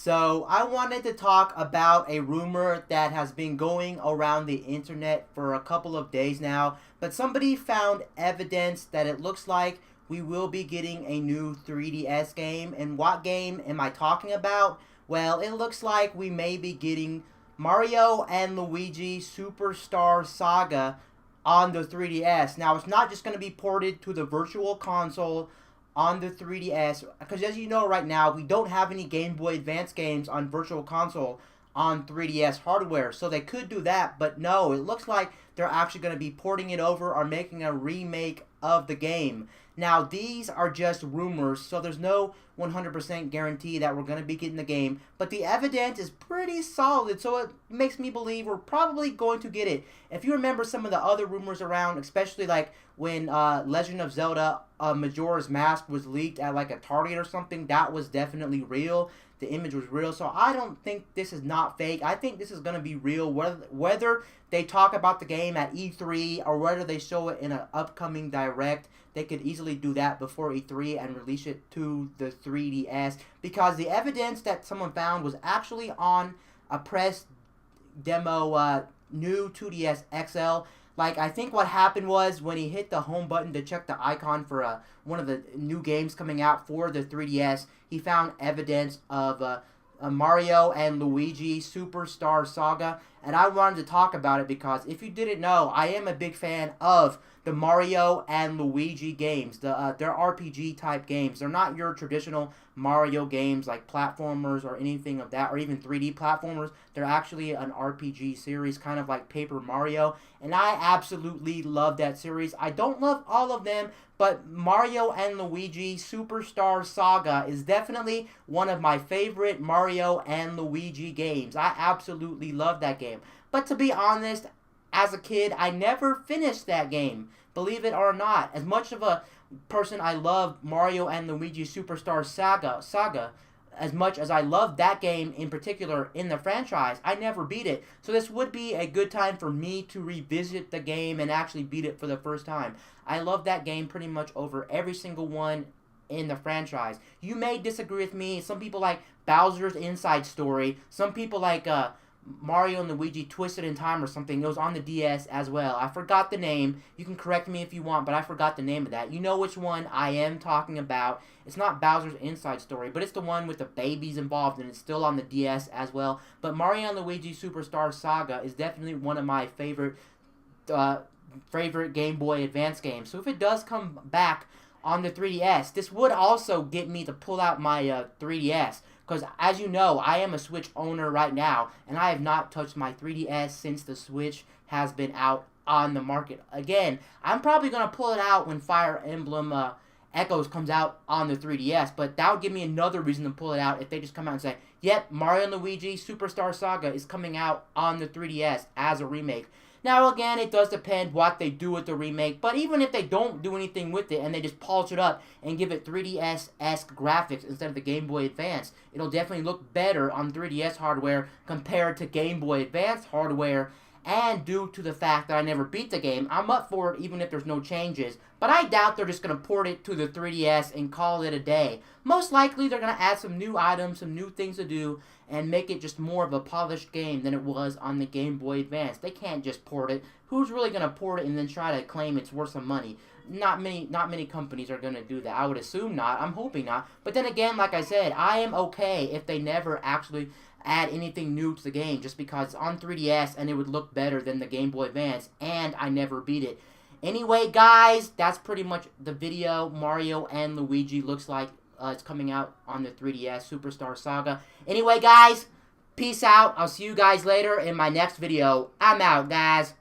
So I wanted to talk about a rumor that has been going around the internet for a couple of days now, but somebody found evidence that it looks like we will be getting a new 3DS game. And what game am I talking about? Well, it looks like we may be getting Mario and Luigi Superstar Saga on the 3DS. Now, it's not just going to be ported to the Virtual Console on the 3DS, because as you know right now, we don't have any Game Boy Advance games on Virtual Console on 3DS hardware, so they could do that, but no, it looks like they're actually going to be porting it over or making a remake of the game. Now, these are just rumors, so there's no 100% guarantee that we're going to be getting the game, but the evidence is pretty solid, so it makes me believe we're probably going to get it. If you remember some of the other rumors around, especially like when Legend of Zelda Majora's Mask was leaked at like a Target or something, that was definitely real. The image was real, so I don't think this is not fake. I think this is going to be real, whether they talk about the game at E3 or whether they show it in an upcoming Direct. They could easily do that before E3 and release it to the 3DS, because the evidence that someone found was actually on a press demo new 2DS XL. Like, I think what happened was when he hit the home button to check the icon for one of the new games coming out for the 3DS, he found evidence of Mario and Luigi Superstar Saga, and I wanted to talk about it because if you didn't know, I am a big fan of the Mario and Luigi games. They're RPG type games. They're not your traditional Mario games like platformers or anything of that, or even 3D platformers. They're actually an RPG series, kind of like Paper Mario, and I absolutely love that series. I don't love all of them, but Mario and Luigi Superstar Saga is definitely one of my favorite Mario and Luigi games. I absolutely love that game. But to be honest, as a kid, I never finished that game. Believe it or not. As much of a person I love Mario and Luigi Superstar Saga, as much as I love that game in particular in the franchise, I never beat it. So this would be a good time for me to revisit the game and actually beat it for the first time. I love that game pretty much over every single one in the franchise. You may disagree with me. Some people like Bowser's Inside Story. Some people like Mario and Luigi Twisted in Time or something. It was on the DS as well. I forgot the name. You can correct me if you want, but I forgot the name of that. You know which one I am talking about. It's not Bowser's Inside Story, but it's the one with the babies involved, and it's still on the DS as well. But Mario and Luigi Superstar Saga is definitely one of my favorite Game Boy Advance games. So if it does come back on the 3DS, this would also get me to pull out my 3DS. Because, as you know, I am a Switch owner right now, and I have not touched my 3DS since the Switch has been out on the market. Again, I'm probably going to pull it out when Fire Emblem Echoes comes out on the 3DS, but that would give me another reason to pull it out if they just come out and say, yep, Mario and Luigi Superstar Saga is coming out on the 3DS as a remake. Now, again, it does depend what they do with the remake, but even if they don't do anything with it and they just polish it up and give it 3DS-esque graphics instead of the Game Boy Advance, it'll definitely look better on 3DS hardware compared to Game Boy Advance hardware. And due to the fact that I never beat the game, I'm up for it even if there's no changes. But I doubt they're just going to port it to the 3DS and call it a day. Most likely they're going to add some new items, some new things to do, and make it just more of a polished game than it was on the Game Boy Advance. They can't just port it. Who's really going to port it and then try to claim it's worth some money? Not many companies are going to do that. I would assume not. I'm hoping not. But then again, like I said, I am okay if they never actually add anything new to the game, just because it's on 3DS and it would look better than the Game Boy Advance, and I never beat it. Anyway, guys, that's pretty much the video. Mario and Luigi looks like it's coming out on the 3DS Superstar Saga. Anyway, guys, peace out. I'll see you guys later in my next video. I'm out, guys.